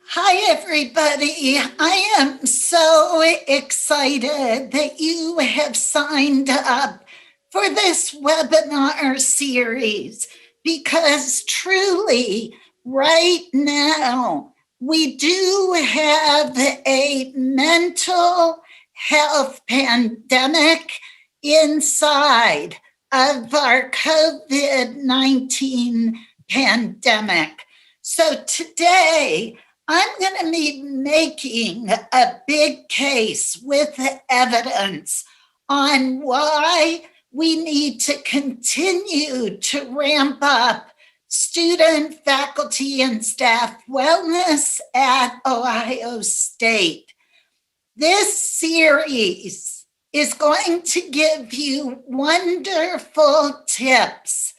Hi, everybody. I am so excited that you have signed up for this webinar series because truly, right now, we do have a mental health pandemic inside of our COVID-19 pandemic. So today, I'm going to be making a big case with evidence on why we need to continue to ramp up student, faculty, and staff wellness at Ohio State. This series is going to give you wonderful tips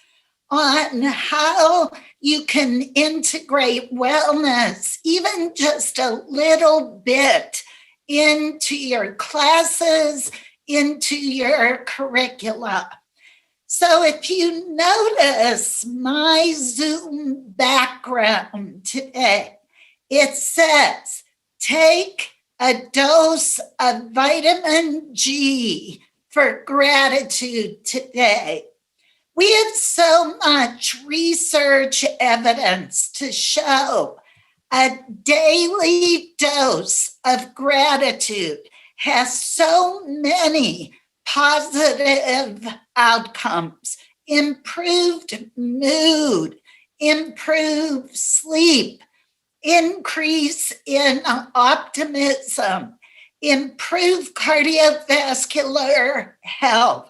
on how you can integrate wellness, even just a little bit, into your classes, into your curricula. So if you notice my Zoom background today, it says, take a dose of vitamin G for gratitude today. We have so much research evidence to show a daily dose of gratitude has so many positive outcomes: improved mood, improved sleep, increase in optimism, improved cardiovascular health.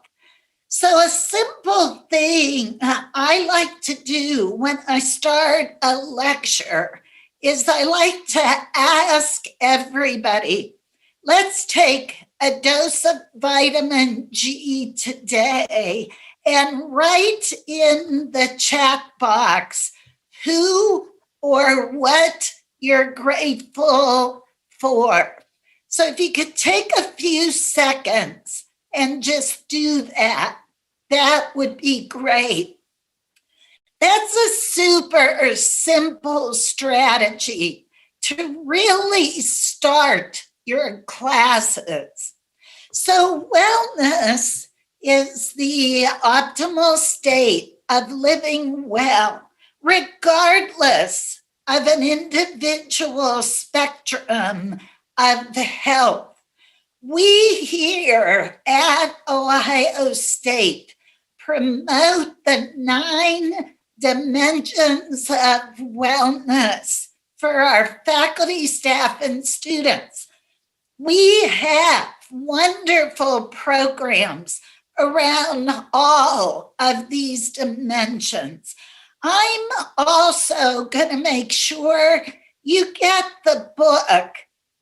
So a simple thing I like to do when I start a lecture is I like to ask everybody, let's take a dose of vitamin G today and write in the chat box who or what you're grateful for. So if you could take a few seconds and just do that, that would be great. That's a super simple strategy to really start your classes. So wellness is the optimal state of living well, regardless of an individual spectrum of health. We here at Ohio State promote the 9 dimensions of wellness for our faculty, staff, and students. We have wonderful programs around all of these dimensions. I'm also going to make sure you get the book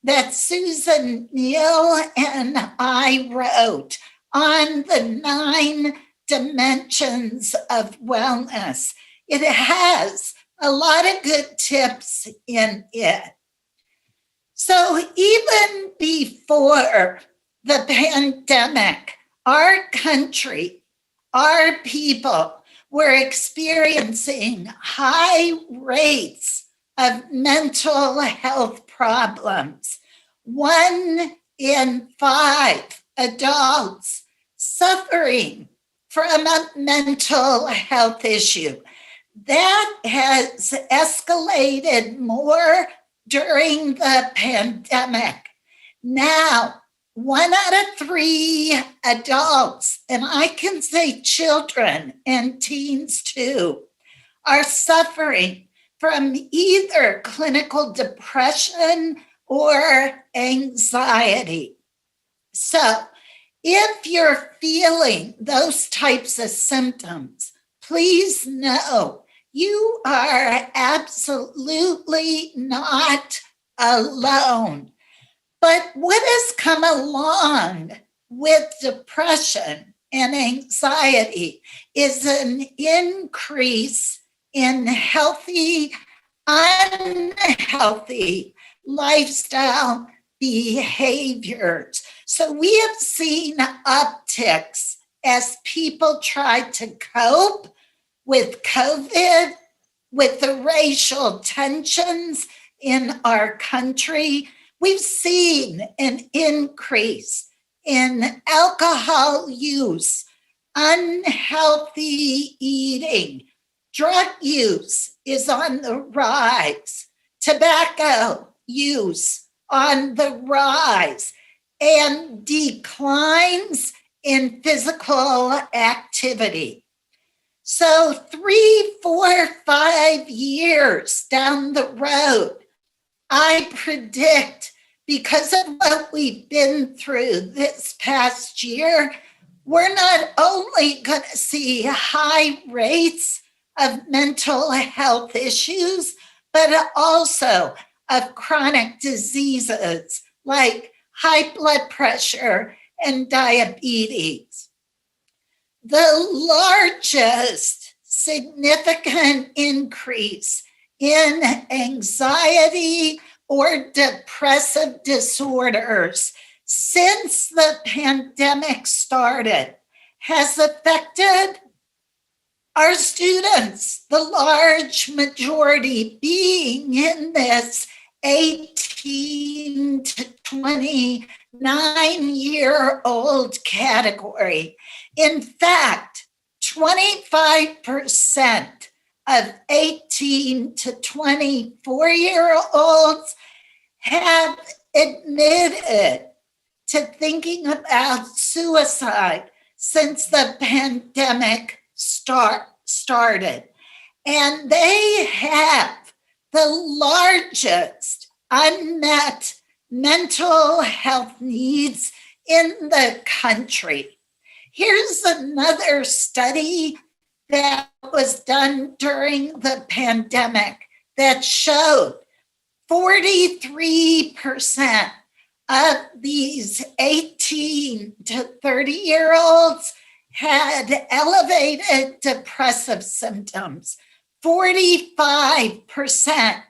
that Susan Neal and I wrote on the 9 dimensions of wellness. It has a lot of good tips in it. So even before the pandemic, our country, our people were experiencing high rates of mental health problems. 1 in 5 adults suffering from a mental health issue. That has escalated more during the pandemic. Now, 1 out of 3 adults, and I can say children and teens too, are suffering from either clinical depression or anxiety. So if you're feeling those types of symptoms, please know you are absolutely not alone. But what has come along with depression and anxiety is an increase in healthy, unhealthy lifestyle behaviors. So we have seen upticks as people try to cope with COVID, with the racial tensions in our country, we've seen an increase in alcohol use, unhealthy eating, drug use is on the rise, tobacco use on the rise, and declines in physical activity. So 3, 4, 5 years down the road, I predict, because of what we've been through this past year, we're not only going to see high rates of mental health issues, but also of chronic diseases like high blood pressure and diabetes. The largest significant increase in anxiety or depressive disorders since the pandemic started has affected our students, the large majority being in this 18 to 29-year-old category. In fact, 25% of 18 to 24-year-olds have admitted to thinking about suicide since the pandemic started. And they have the largest unmet mental health needs in the country. Here's another study that was done during the pandemic that showed 43% of these 18 to 30-year-olds had elevated depressive symptoms. 45%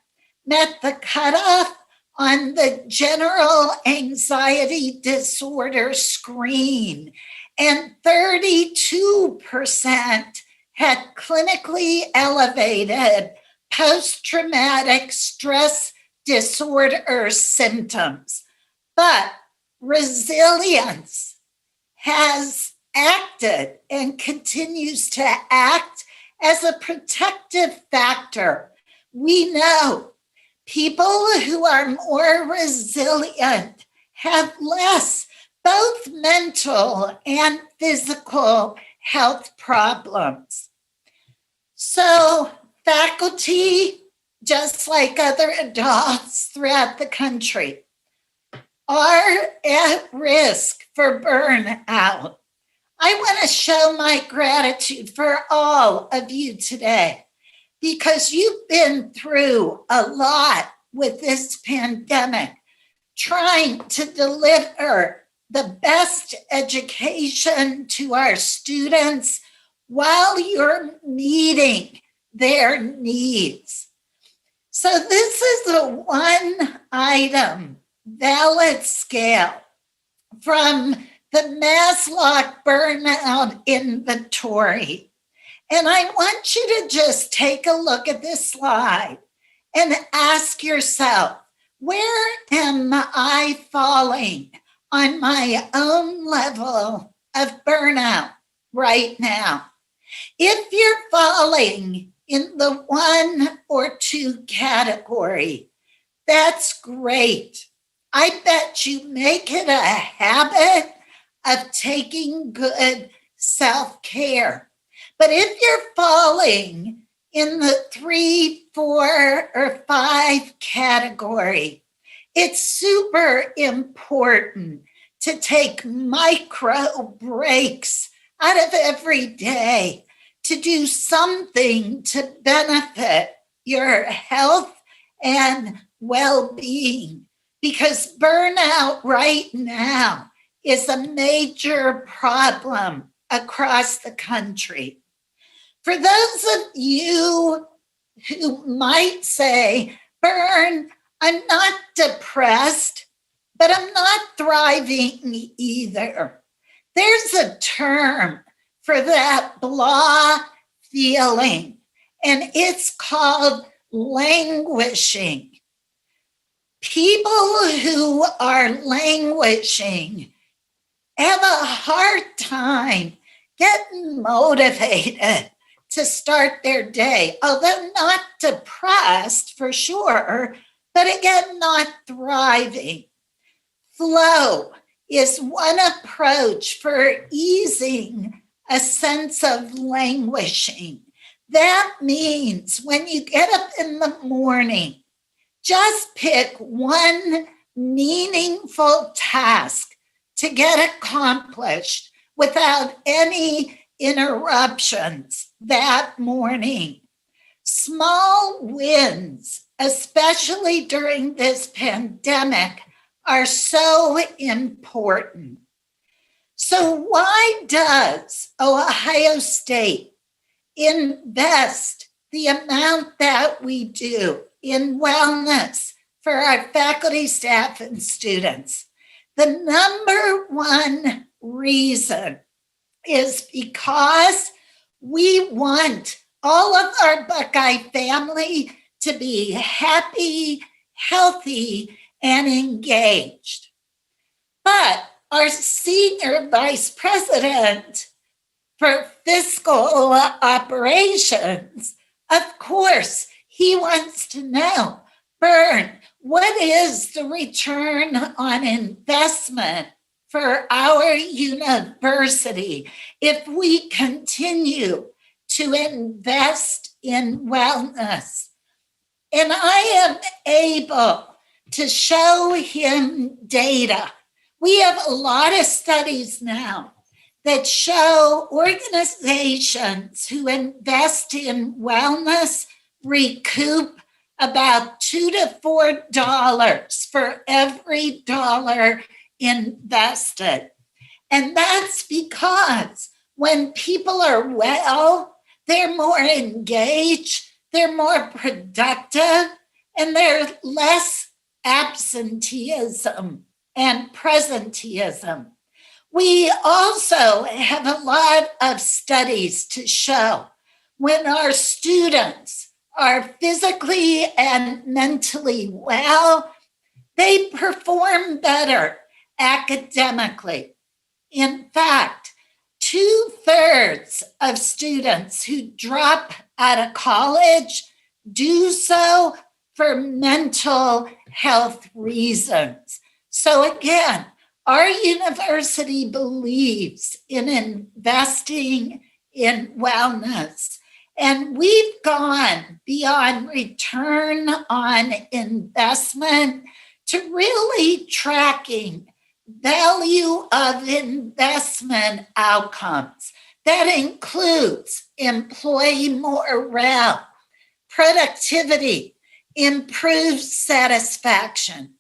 met the cutoff on the general anxiety disorder screen, and 32% had clinically elevated post-traumatic stress disorder symptoms. But resilience has acted and continues to act as a protective factor. We know people who are more resilient have less both mental and physical health problems. So faculty, just like other adults throughout the country, are at risk for burnout. I want to show my gratitude for all of you today because you've been through a lot with this pandemic, trying to deliver the best education to our students while you're meeting their needs. So this is a one-item valid scale from the Maslow Burnout Inventory. And I want you to just take a look at this slide and ask yourself, where am I falling on my own level of burnout right now? If you're falling in the 1 or 2 category, that's great. I bet you make it a habit of taking good self-care. But if you're falling in the 3, 4, or 5 category, it's super important to take micro breaks out of every day to do something to benefit your health and well-being, because burnout right now is a major problem across the country. For those of you who might say, Bern, I'm not depressed, but I'm not thriving either. There's a term for that blah feeling, and it's called languishing. People who are languishing have a hard time getting motivated to start their day, although not depressed for sure, but again, not thriving. Flow is one approach for easing a sense of languishing. That means when you get up in the morning, just pick one meaningful task to get accomplished without any interruptions that morning. Small wins, especially during this pandemic, are so important. So why does Ohio State invest the amount that we do in wellness for our faculty, staff, and students? The number one reason is because we want all of our Buckeye family to be happy, healthy, and engaged. But our senior vice president for fiscal operations, of course, he wants to know, Bern, what is the return on investment for our university if we continue to invest in wellness? And I am able to show him data. We have a lot of studies now that show organizations who invest in wellness recoup about $2 to $4 for every dollar invested. And that's because when people are well, they're more engaged, they're more productive, and there's less absenteeism and presenteeism. We also have a lot of studies to show when our students are physically and mentally well, they perform better academically. In fact, 2/3 of students who drop out of college do so for mental health reasons. So again, our university believes in investing in wellness, and we've gone beyond return on investment to really tracking value of investment outcomes. That includes employee morale, productivity, improved satisfaction.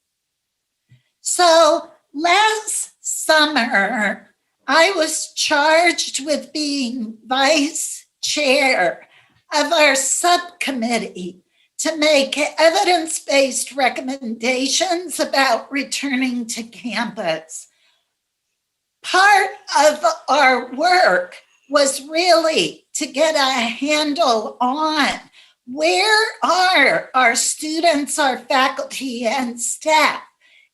So last summer, I was charged with being vice chair of our subcommittee to make evidence-based recommendations about returning to campus. Part of our work was really to get a handle on where are our students, our faculty, and staff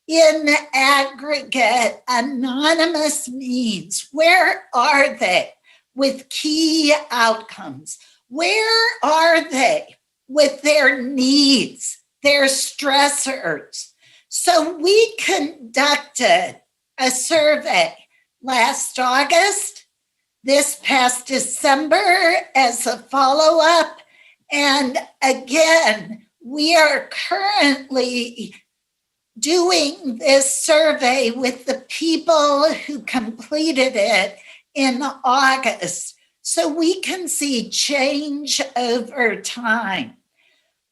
in aggregate anonymous means. Where are they with key outcomes? Where are they with their needs, their stressors? So we conducted a survey last August, this past December as a follow-up, and again, we are currently doing this survey with the people who completed it in August, so we can see change over time.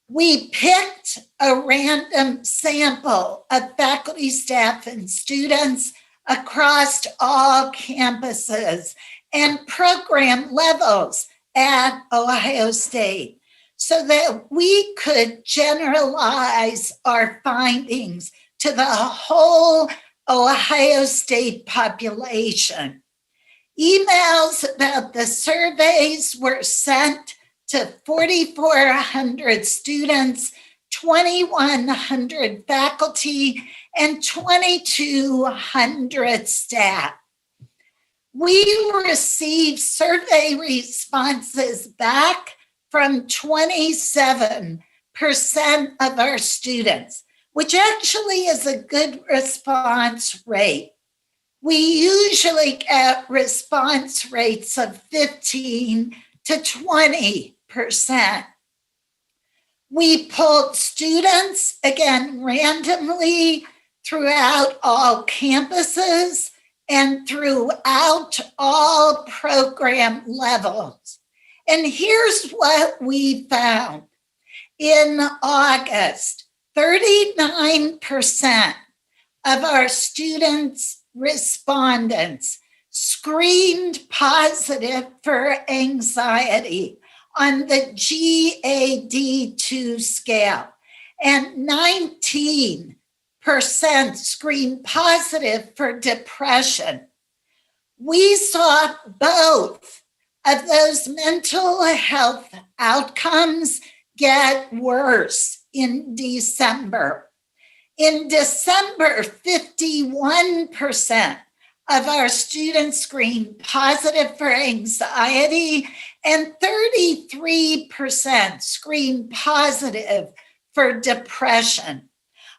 We picked a random sample of faculty, staff, and students across all campuses and program levels at Ohio State so that we could generalize our findings to the whole Ohio State population. Emails about the surveys were sent to 4,400 students, 2,100 faculty, and 2,200 staff. We received survey responses back from 27% of our students, which actually is a good response rate. We usually get response rates of 15 to 20%. We polled students, again, randomly throughout all campuses and throughout all program levels. And here's what we found. In August, 39% of our students, respondents, screened positive for anxiety on the GAD-2 scale, and 19% screened positive for depression. We saw both of those mental health outcomes get worse in December. In December, 51% of our students screened positive for anxiety, and 33% screened positive for depression.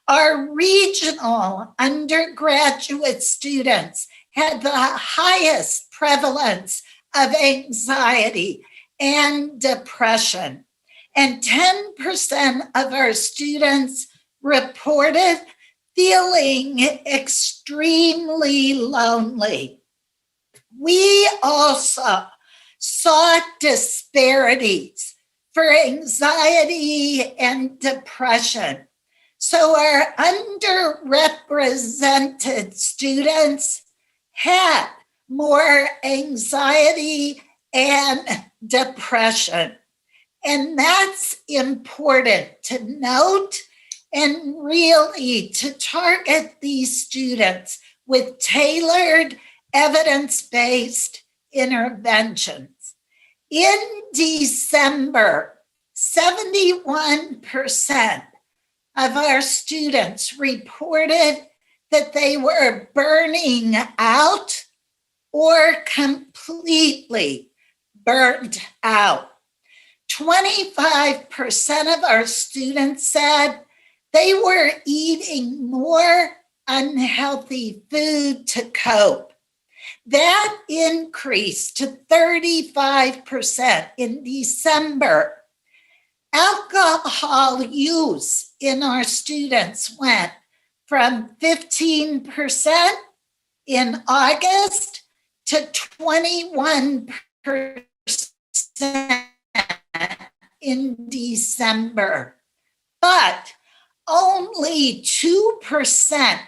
Our regional undergraduate students had the highest prevalence of anxiety and depression, and 10% of our students reported feeling extremely lonely. We also saw disparities for anxiety and depression. So our underrepresented students had more anxiety and depression. And that's important to note, and really to target these students with tailored, evidence-based interventions. In December, 71% of our students reported that they were burning out or completely burned out. 25% of our students said they were eating more unhealthy food to cope. That increased to 35% in December. Alcohol use in our students went from 15% in August to 21% in December. But only 2%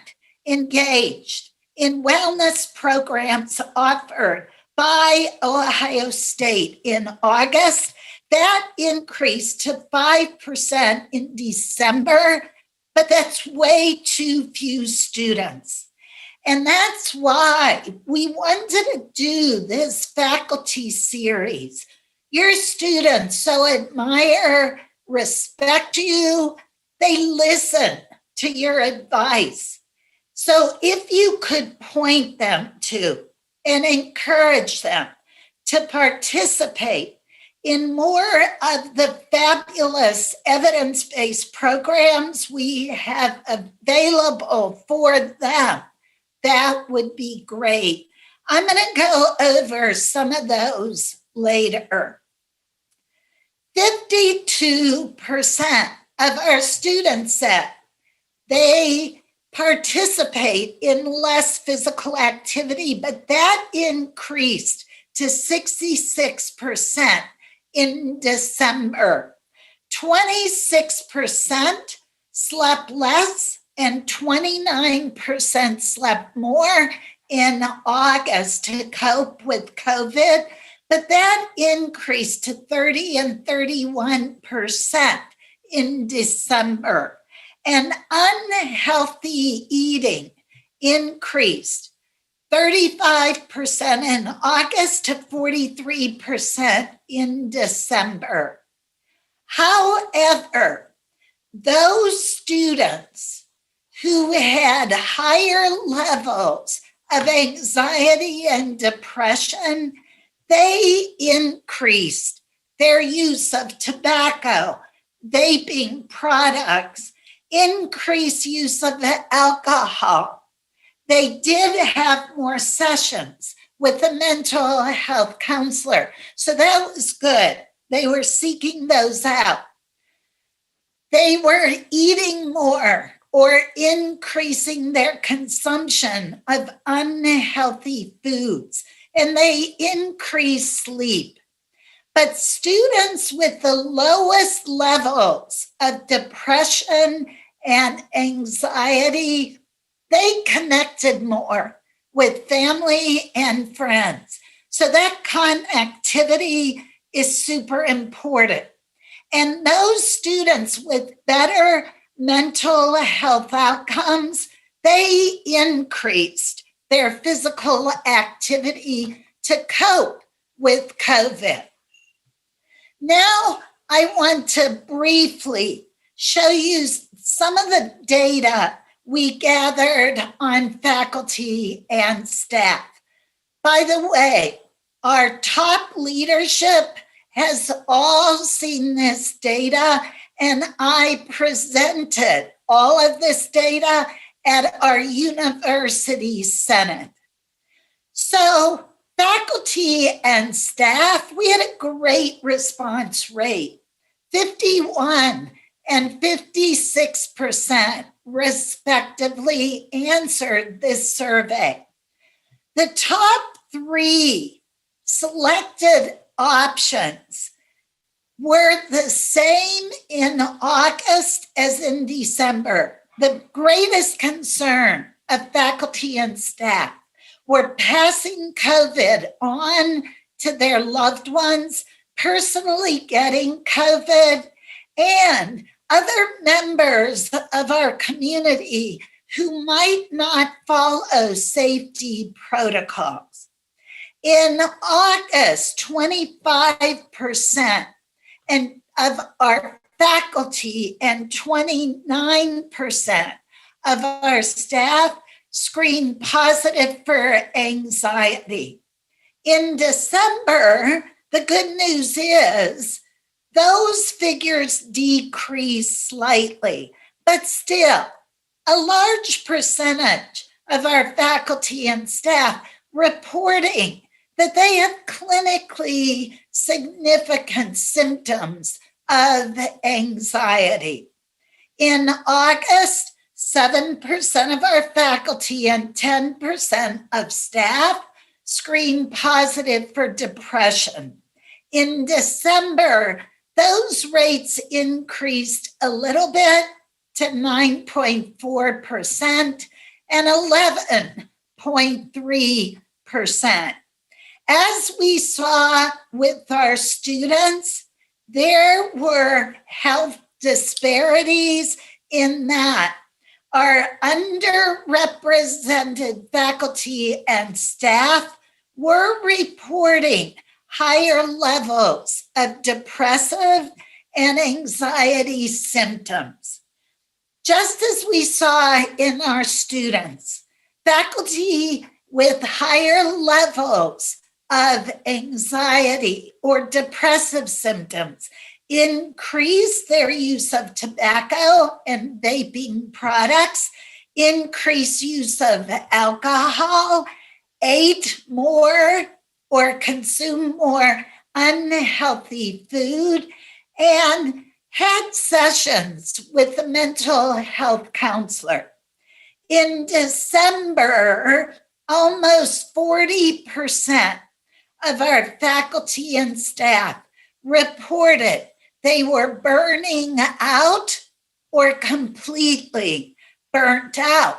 engaged in wellness programs offered by Ohio State in August. That increased to 5% in December, but that's way too few students. And that's why we wanted to do this faculty series. Your students so admire, respect you, they listen to your advice. So if you could point them to and encourage them to participate in more of the fabulous evidence-based programs we have available for them, that would be great. I'm going to go over some of those later. 52% of our students said they participate in less physical activity, but that increased to 66% in December. 26% slept less and 29% slept more in August to cope with COVID, but that increased to 30 and 31% in December. And unhealthy eating increased 35% in August to 43% in December. However, those students who had higher levels of anxiety and depression, they increased their use of tobacco, vaping products, increased use of alcohol. They did have more sessions with a mental health counselor, so that was good. They were seeking those out. They were eating more or increasing their consumption of unhealthy foods, and they increased sleep. But students with the lowest levels of depression and anxiety, they connected more with family and friends. So that connectivity is super important. And those students with better mental health outcomes, they increased their physical activity to cope with COVID. Now, I want to briefly show you some of the data we gathered on faculty and staff. By the way, our top leadership has all seen this data, and I presented all of this data at our university senate. So faculty and staff, we had a great response rate. 51 and 56% respectively answered this survey. The top three selected options were the same in August as in December. The greatest concern of faculty and staff were passing COVID on to their loved ones, personally getting COVID, and other members of our community who might not follow safety protocols. In August, 25% of our faculty and 29% of our staff screened positive for anxiety. In December, the good news is those figures decreased slightly, but still, a large percentage of our faculty and staff reporting that they have clinically significant symptoms of anxiety. In August, 7% of our faculty and 10% of staff screened positive for depression. In December, those rates increased a little bit to 9.4% and 11.3%. As we saw with our students, there were health disparities in that our underrepresented faculty and staff were reporting higher levels of depressive and anxiety symptoms. Just as we saw in our students, faculty with higher levels of anxiety or depressive symptoms increase their use of tobacco and vaping products, increase use of alcohol, ate more or consume more unhealthy food, and had sessions with a mental health counselor. In December, almost 40% of our faculty and staff reported they were burning out or completely burnt out.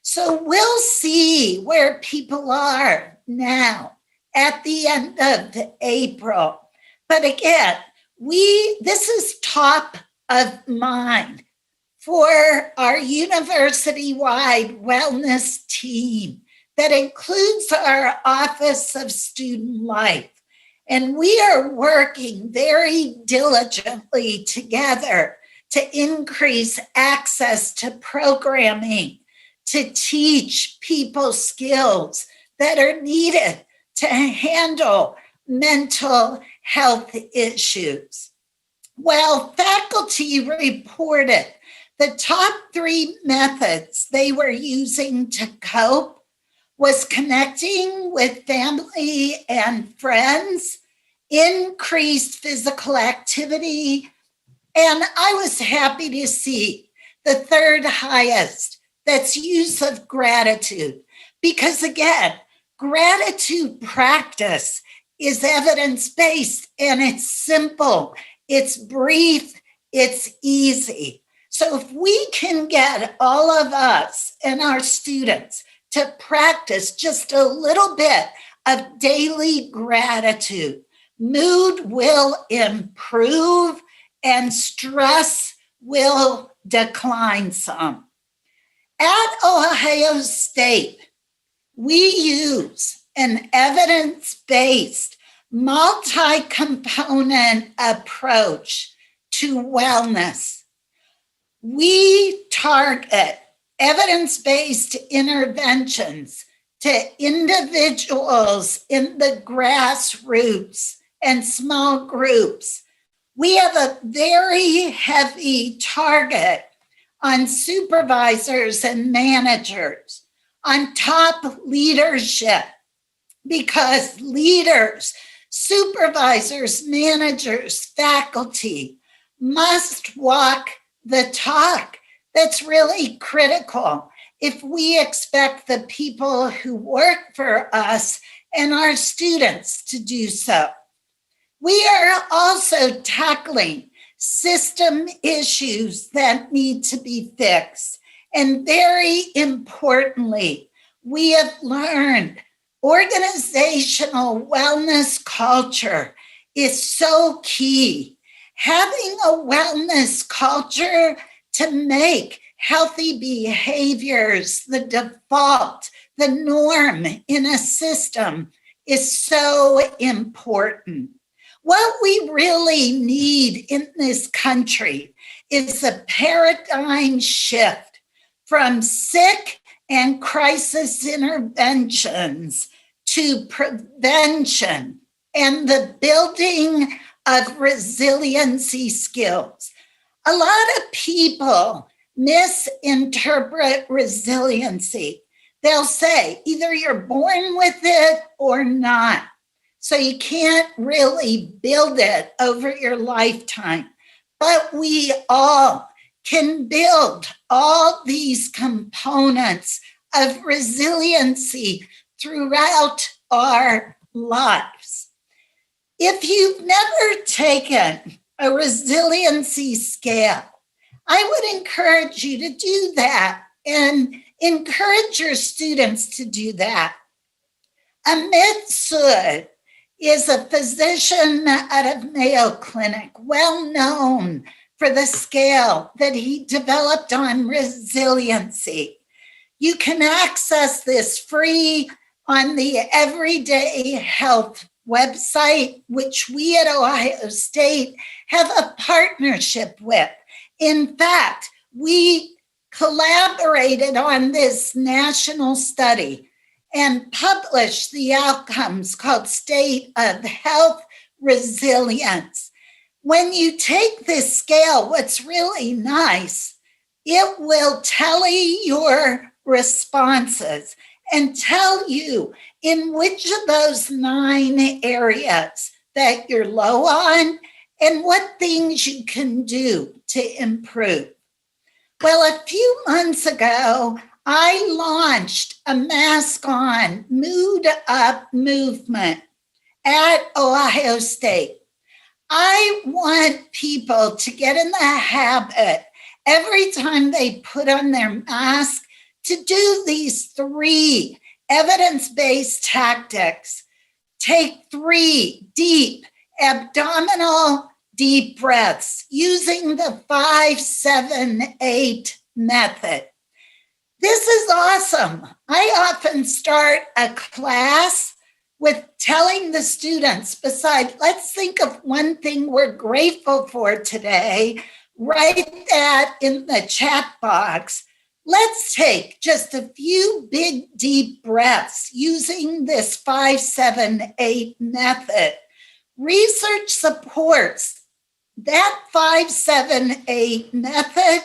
So we'll see where people are now at the end of April. But again, this is top of mind for our university-wide wellness team that includes our Office of Student Life. And we are working very diligently together to increase access to programming, to teach people skills that are needed to handle mental health issues. Well, faculty reported the top 3 methods they were using to cope was connecting with family and friends, increased physical activity, and I was happy to see the 3rd highest, that's use of gratitude. Because again, gratitude practice is evidence-based and it's simple, it's brief, it's easy. So if we can get all of us and our students to practice just a little bit of daily gratitude, mood will improve and stress will decline some. At Ohio State, we use an evidence-based, multi-component approach to wellness. We target evidence-based interventions to individuals in the grassroots and small groups. We have a very heavy target on supervisors and managers, on top leadership, because leaders, supervisors, managers, faculty must walk the talk. That's really critical if we expect the people who work for us and our students to do so. We are also tackling system issues that need to be fixed. And very importantly, we have learned organizational wellness culture is so key. Having a wellness culture to make healthy behaviors the default, the norm in a system is so important. What we really need in this country is a paradigm shift from sick and crisis interventions to prevention and the building of resiliency skills. A lot of people misinterpret resiliency. They'll say either you're born with it or not. So you can't really build it over your lifetime. But we all can build all these components of resiliency throughout our lives. If you've never taken a resiliency scale, I would encourage you to do that and encourage your students to do that. Amit Sood is a physician out of Mayo Clinic, well known for the scale that he developed on resiliency. You can access this free on the Everyday Health website, which we at Ohio State have a partnership with. In fact, we collaborated on this national study and published the outcomes called State of Health Resilience. When you take this scale, what's really nice, it will tally your responses and tell you in which of those 9 areas that you're low on and what things you can do to improve. Well, a few months ago, I launched a mask on, mood up movement at Ohio State. I want people to get in the habit every time they put on their mask to do these 3 evidence-based tactics. Take 3 deep abdominal deep breaths using the 5-7-8 method. This is awesome. I often start a class with telling the students, besides, let's think of one thing we're grateful for today. Write that in the chat box. Let's take just a few big, deep breaths using this 5-7-8 method. Research supports that 5-7-8 method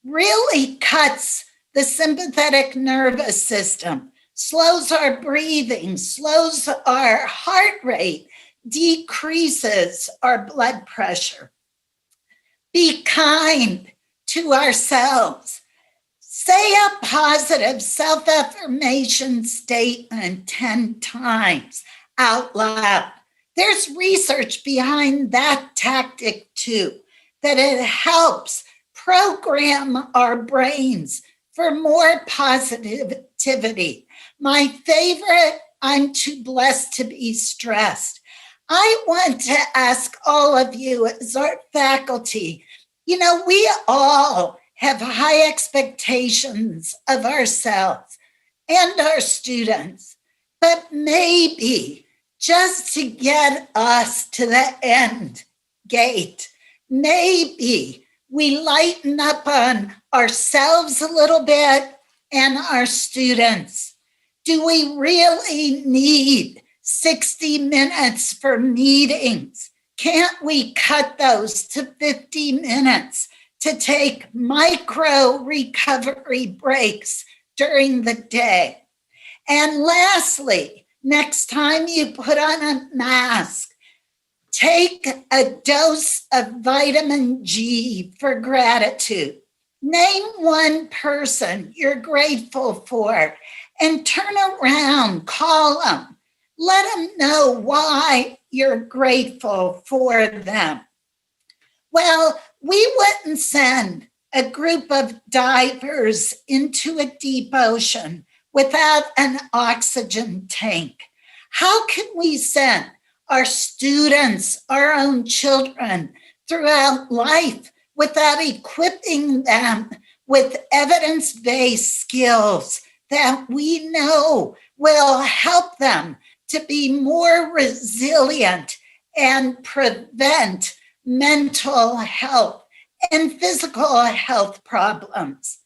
really cuts the sympathetic nervous system, slows our breathing, slows our heart rate, decreases our blood pressure. Be kind to ourselves. Say a positive self-affirmation statement 10 times out loud. There's research behind that tactic too, that it helps program our brains for more positivity. My favorite, I'm too blessed to be stressed. I want to ask all of you as our faculty, we all have high expectations of ourselves and our students, but maybe just to get us to the end gate, maybe we lighten up on ourselves a little bit and our students. Do we really need 60 minutes for meetings? Can't we cut those to 50 minutes to take micro recovery breaks during the day? And lastly, next time you put on a mask, take a dose of vitamin G for gratitude. Name one person you're grateful for and turn around, call them. Let them know why you're grateful for them. Well, we wouldn't send a group of divers into a deep ocean without an oxygen tank. How can we send our students, our own children, throughout life without equipping them with evidence-based skills that we know will help them to be more resilient and prevent mental health and physical health problems?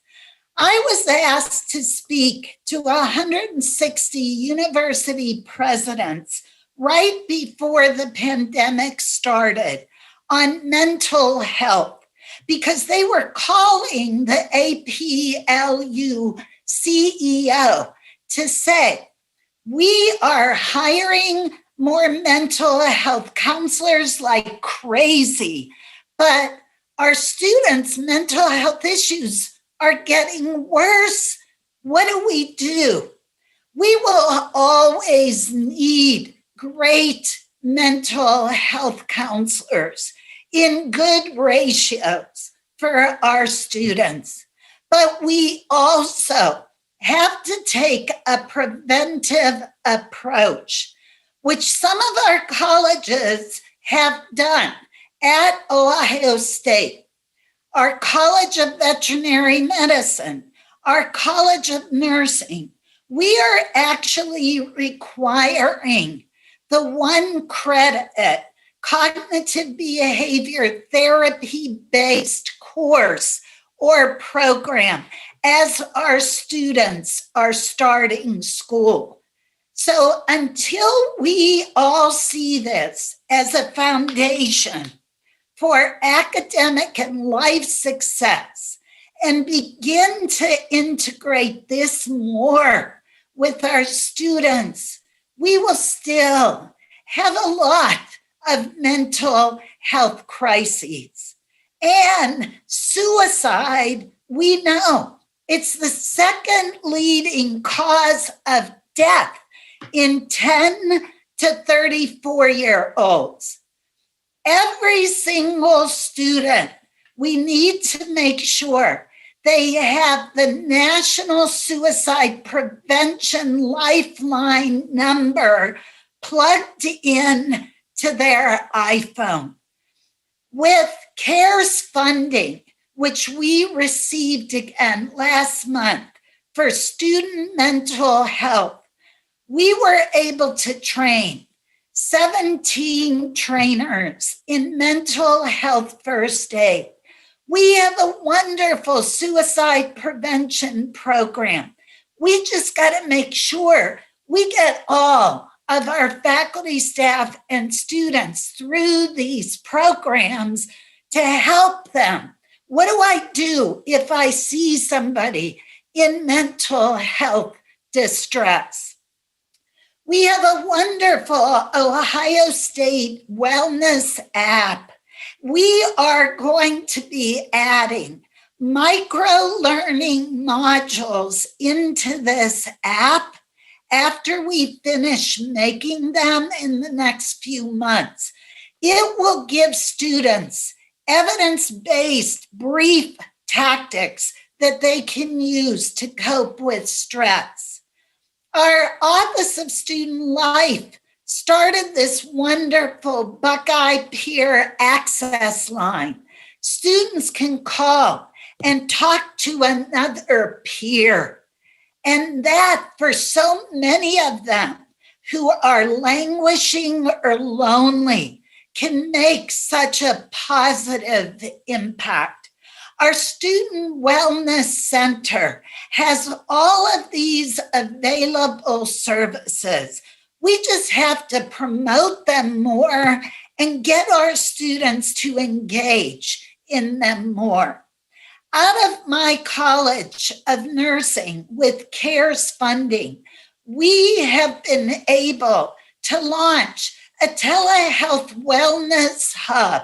I was asked to speak to 160 university presidents right before the pandemic started on mental health because they were calling the APLU CEO to say, we are hiring more mental health counselors like crazy, but our students' mental health issues are getting worse. What do? We will always need great mental health counselors in good ratios for our students, but we also have to take a preventive approach, which some of our colleges have done at Ohio State, our College of Veterinary Medicine, our College of Nursing. We are actually requiring the 1 credit cognitive behavior therapy-based course or program as our students are starting school. So until we all see this as a foundation for academic and life success and begin to integrate this more with our students, we will still have a lot of mental health crises. And suicide, we know, it's the second leading cause of death in 10 to 34-year-olds. Every single student, we need to make sure they have the National Suicide Prevention Lifeline number plugged in to their iPhone. With CARES funding, which we received again last month for student mental health, we were able to train 17 trainers in mental health first aid. We have a wonderful suicide prevention program. We just got to make sure we get all of our faculty, staff, and students through these programs to help them. What do I do if I see somebody in mental health distress? We have a wonderful Ohio State wellness app. We are going to be adding micro-learning modules into this app after we finish making them in the next few months. It will give students evidence-based brief tactics that they can use to cope with stress. Our Office of Student Life started this wonderful Buckeye Peer Access Line. Students can call and talk to another peer. And that, for so many of them who are languishing or lonely, can make such a positive impact. Our Student Wellness Center has all of these available services. We just have to promote them more and get our students to engage in them more. Out of my College of Nursing with CARES funding, we have been able to launch a Telehealth Wellness Hub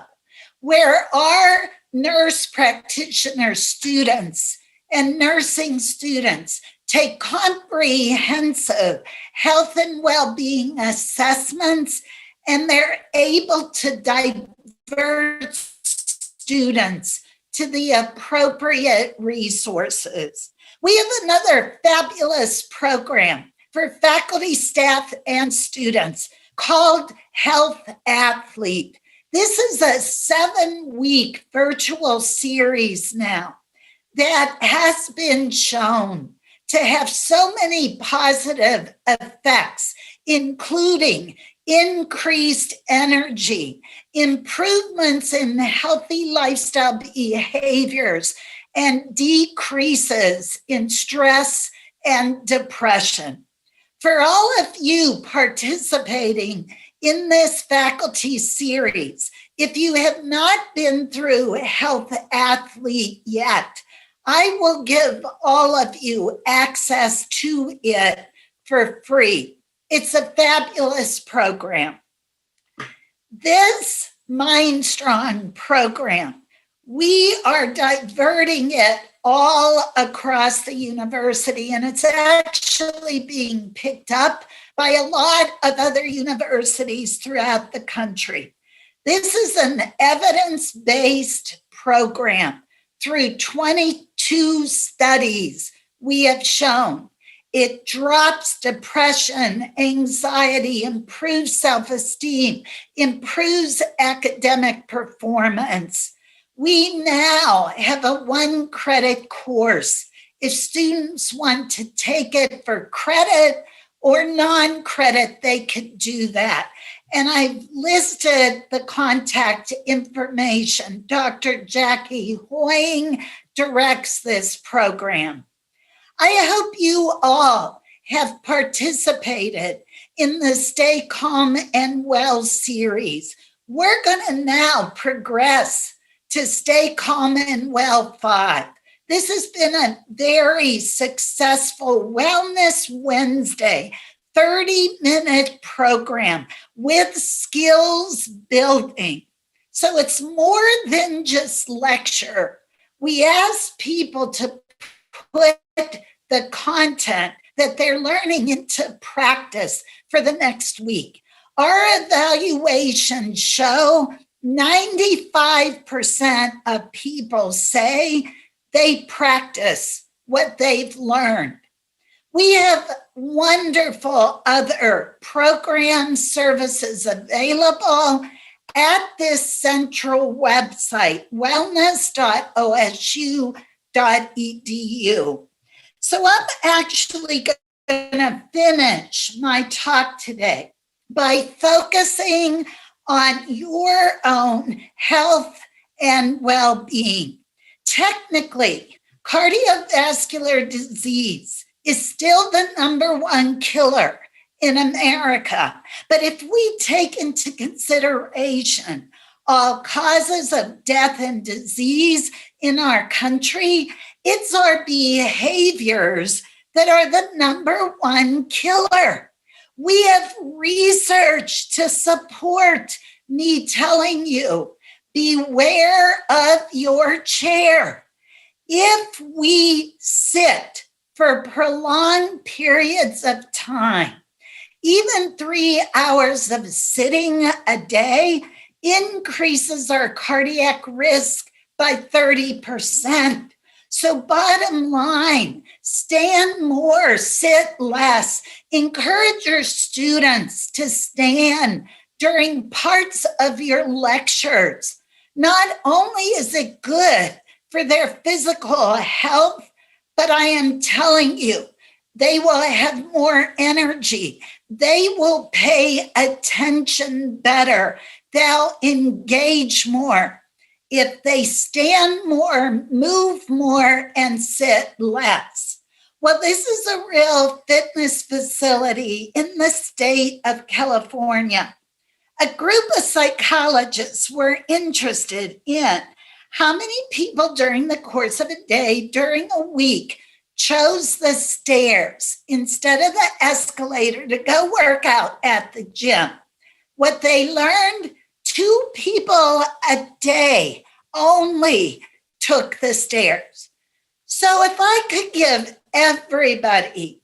where our nurse practitioner students and nursing students take comprehensive health and well-being assessments, and they're able to divert students to the appropriate resources. We have another fabulous program for faculty, staff, and students called Health Athlete. This is a 7-week virtual series now that has been shown to have so many positive effects, including increased energy, improvements in healthy lifestyle behaviors, and decreases in stress and depression. For all of you participating in this faculty series, if you have not been through Health Athlete yet, I will give all of you access to it for free. It's a fabulous program. This MINDSTRONG program, we are diverting it all across the university, and it's actually being picked up by a lot of other universities throughout the country. This is an evidence-based program. Through 22 studies, we have shown it drops depression, anxiety, improves self-esteem, improves academic performance. We now have a 1-credit course. If students want to take it for credit or non-credit, they could do that. And I've listed the contact information. Dr. Jackie Hoying directs this program. I hope you all have participated in the Stay Calm and Well series. We're going to now progress to Stay Calm and Well 5. This has been a very successful Wellness Wednesday, 30-minute program with skills building. So it's more than just lecture. We ask people to put the content that they're learning into practice for the next week. Our evaluations show 95% of people say they practice what they've learned. We have wonderful other program services available at this central website, wellness.osu.edu. So I'm actually going to finish my talk today by focusing on your own health and well-being. Technically, cardiovascular disease is still the number one killer in America. But if we take into consideration all causes of death and disease in our country, it's our behaviors that are the number one killer. We have research to support me telling you, beware of your chair. If we sit for prolonged periods of time, even 3 hours of sitting a day increases our cardiac risk by 30%. So bottom line, stand more, sit less. Encourage your students to stand during parts of your lectures. Not only is it good for their physical health, but I am telling you, they will have more energy. They will pay attention better. They'll engage more if they stand more, move more, and sit less. Well, this is a real fitness facility in the state of California. A group of psychologists were interested in how many people during the course of a day, during a week, chose the stairs instead of the escalator to go work out at the gym. What they learned, 2 people a day only took the stairs. So if I could give everybody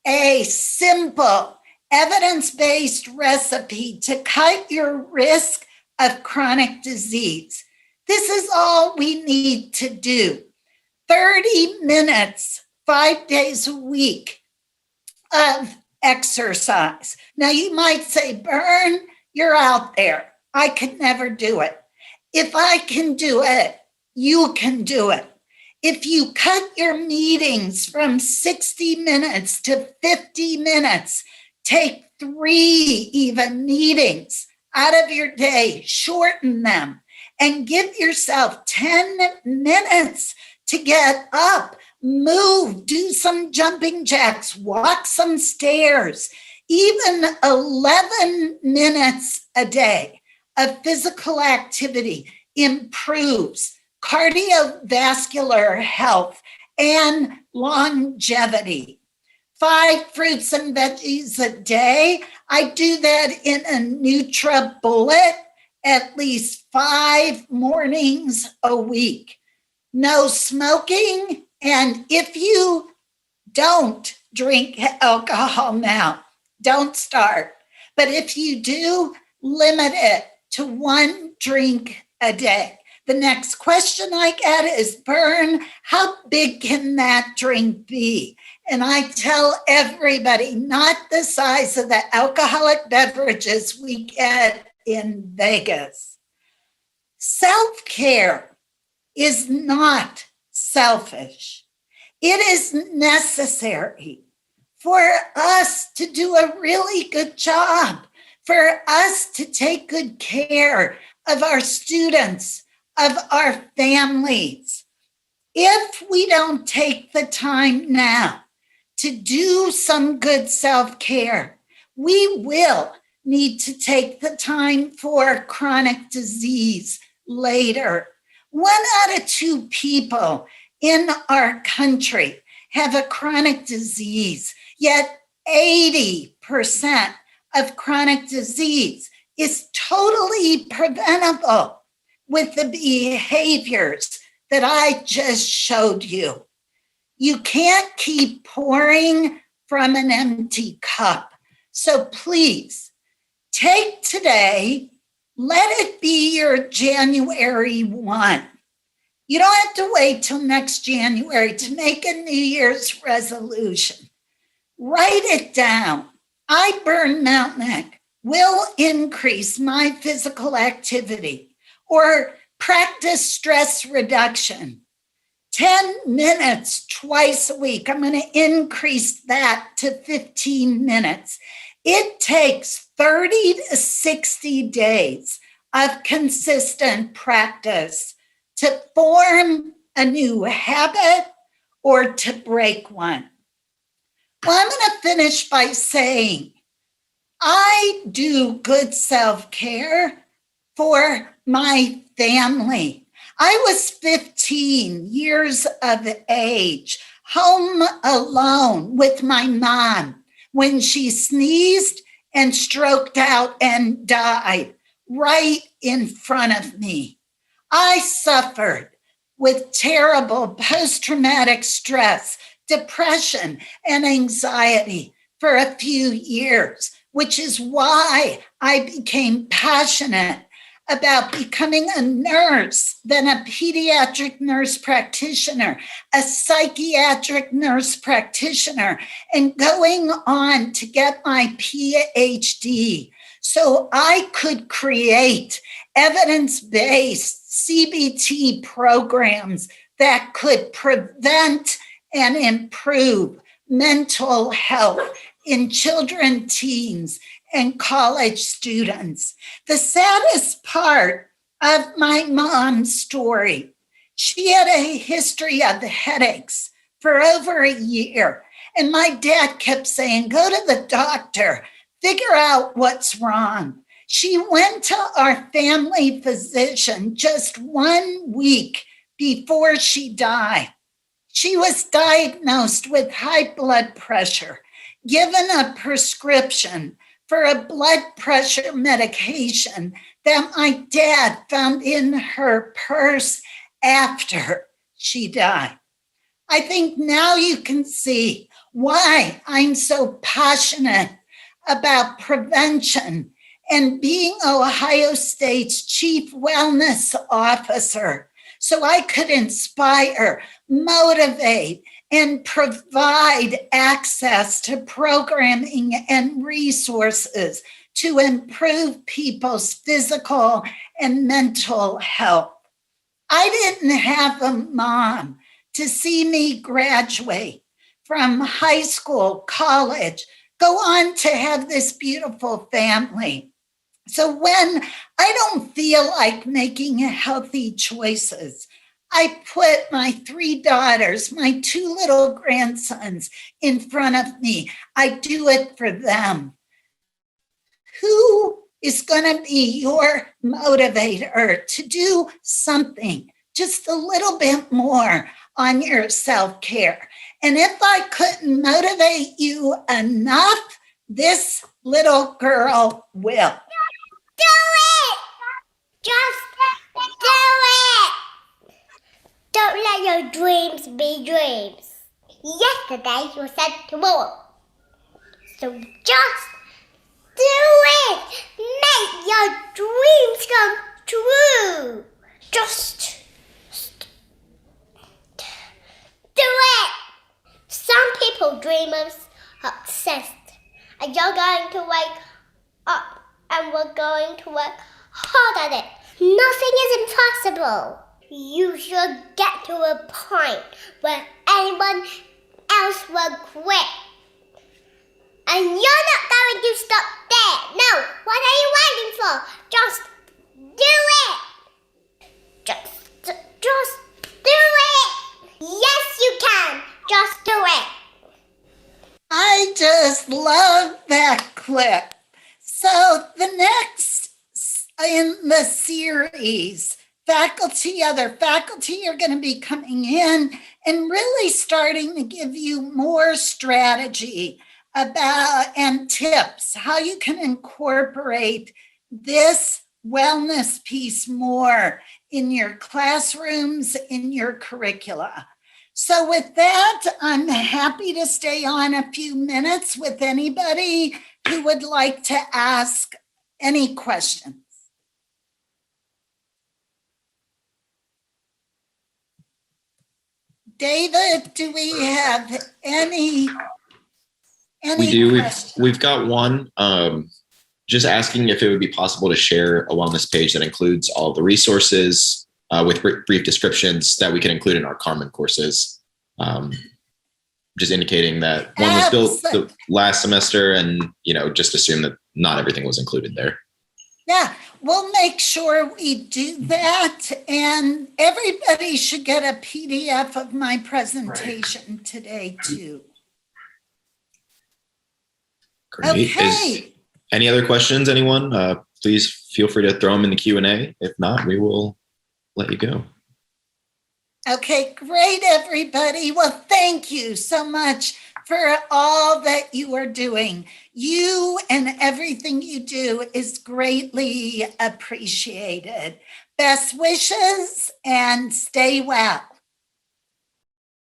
a simple, evidence-based recipe to cut your risk of chronic disease, this is all we need to do. 30 minutes, 5 days a week of exercise. Now you might say, Bern, you're out there. I could never do it. If I can do it, you can do it. If you cut your meetings from 60 minutes to 50 minutes, take 3 even meetings out of your day, shorten them, and give yourself 10 minutes to get up, move, do some jumping jacks, walk some stairs, even 11 minutes a day of physical activity improves cardiovascular health and longevity. 5 fruits and veggies a day. I do that in a NutriBullet at least 5 mornings a week. No smoking. And if you don't drink alcohol now, don't start. But if you do, limit it to 1 drink a day. The next question I get is, Bern, how big can that drink be? And I tell everybody, not the size of the alcoholic beverages we get in Vegas. Self-care is not selfish. It is necessary for us to do a really good job, for us to take good care of our students, of our families. If we don't take the time now to do some good self-care, we will need to take the time for chronic disease later. 1 out of 2 people in our country have a chronic disease, yet 80% of chronic disease is totally preventable with the behaviors that I just showed you. You can't keep pouring from an empty cup. So please take today, let it be your January 1. You don't have to wait till next January to make a New Year's resolution. Write it down. I, Bernadette Melnyk, will increase my physical activity or practice stress reduction. 10 minutes twice a week. I'm going to increase that to 15 minutes. It takes 30 to 60 days of consistent practice to form a new habit, or to break one? Well, I'm going to finish by saying I do good self-care for my family. I was 15 years of age, home alone with my mom when she sneezed and stroked out and died right in front of me. I suffered with terrible post-traumatic stress, depression, and anxiety for a few years, which is why I became passionate about becoming a nurse, then a pediatric nurse practitioner, a psychiatric nurse practitioner, and going on to get my PhD so I could create evidence-based CBT programs that could prevent and improve mental health in children, teens, and college students. The saddest part of my mom's story, she had a history of headaches for over a year. And my dad kept saying, go to the doctor, figure out what's wrong. She went to our family physician just 1 week before she died. She was diagnosed with high blood pressure, given a prescription for a blood pressure medication that my dad found in her purse after she died. I think now you can see why I'm so passionate about prevention and being Ohio State's Chief Wellness Officer, so I could inspire, motivate, and provide access to programming and resources to improve people's physical and mental health. I didn't have a mom to see me graduate from high school, college, go on to have this beautiful family. So when I don't feel like making healthy choices, I put my 3 daughters, my 2 little grandsons in front of me. I do it for them. Who is going to be your motivator to do something just a little bit more on your self-care? And if I couldn't motivate you enough, this little girl will. Do it! Just do it! Don't let your dreams be dreams. Yesterday you said tomorrow. So just do it! Make your dreams come true. Just do it! Some people dream of success, and you're going to wake up and we're going to work hard at it. Nothing is impossible. You should get to a point where anyone else will quit. And you're not going to stop there. No, what are you waiting for? Just do it. Just do it. Yes, you can. Just do it. I just love that clip. So the next in the series, other faculty are going to be coming in and really starting to give you more strategy about and tips how you can incorporate this wellness piece more in your classrooms, in your curricula. So with that, I'm happy to stay on a few minutes with anybody who would like to ask any questions. David, do we have any We do. questions? We've got one. Just asking if it would be possible to share a wellness page that includes all the resources with brief descriptions that we can include in our Carmen courses. Just indicating that one was built the last semester, and just assume that not everything was included there. Yeah, we'll make sure we do that. And everybody should get a PDF of my presentation today, too. Great. Okay. Any other questions, anyone? Please feel free to throw them in the Q&A. If not, we will let you go. Okay, great, everybody. Well, thank you so much for all that you are doing. You and everything you do is greatly appreciated. Best wishes and stay well.